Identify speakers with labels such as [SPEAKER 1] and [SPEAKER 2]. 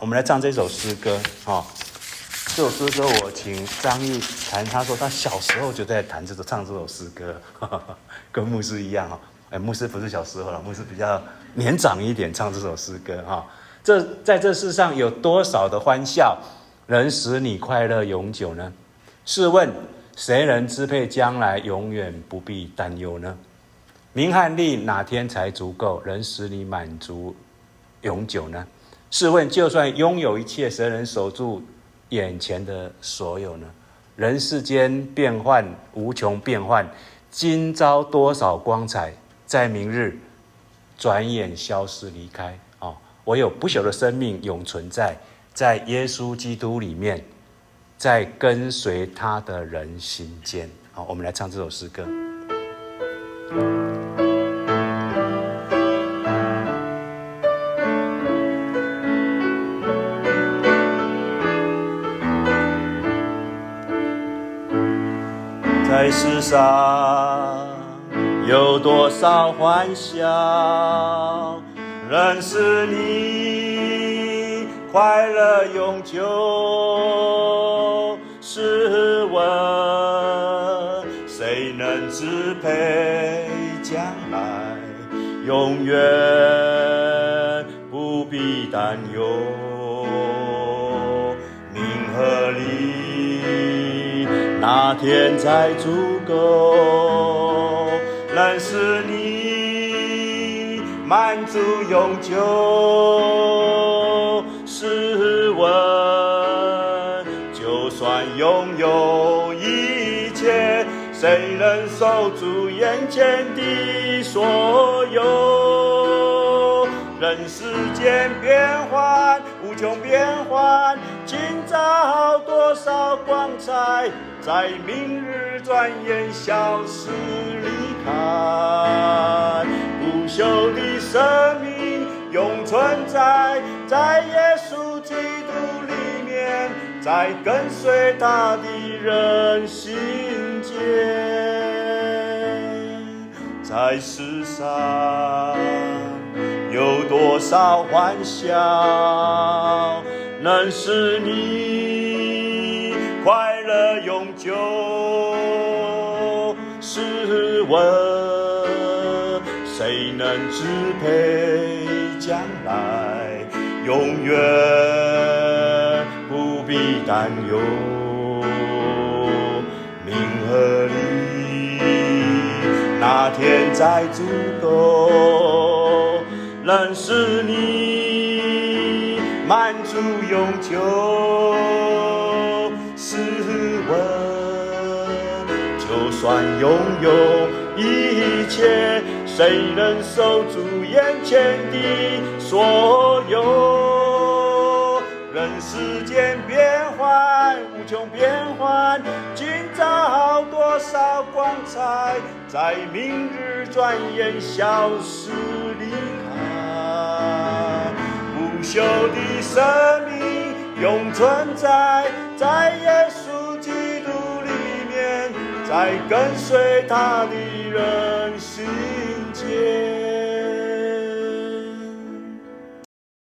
[SPEAKER 1] 我们来唱这首诗歌这首诗歌我请张毅弹，他说他小时候就在唱这首诗歌，跟牧师一样牧师不是小时候了，牧师比较年长一点，唱这首诗歌在这世上有多少的欢笑，能使你快乐永久呢？试问谁能支配将来，永远不必担忧呢？名和利哪天才足够，能使你满足永久呢？试问就算拥有一切，谁能守住眼前的所有呢？人世间变幻无穷变幻，今朝多少光彩，在明日转眼消失离开唯有不朽的生命永存在耶稣基督里面，在跟随他的人心间。我们来唱这首诗歌。在世上有多少欢笑，认识你快乐永久。试问谁能支配将来，永远不必担忧。名和利哪天才足够，能使你满足永久。试问就算拥有一切，谁能守住眼前的所有？人世间变幻无穷变幻，今朝多少光彩，在明日转眼消失离开。不朽的生命永存在耶稣基督里面，在跟随他的人心间。在世上有多少欢笑，能使你快乐永久？试问谁能支配将来，永远不必担忧。名和利哪天才足够，能使你满足永久？试问就算拥有一切，谁能守住眼前的所有？人世间变幻无穷变幻，今朝多少光彩，在明日转眼消失离开。不朽的生命永存在耶稣基督里面，在跟随他的人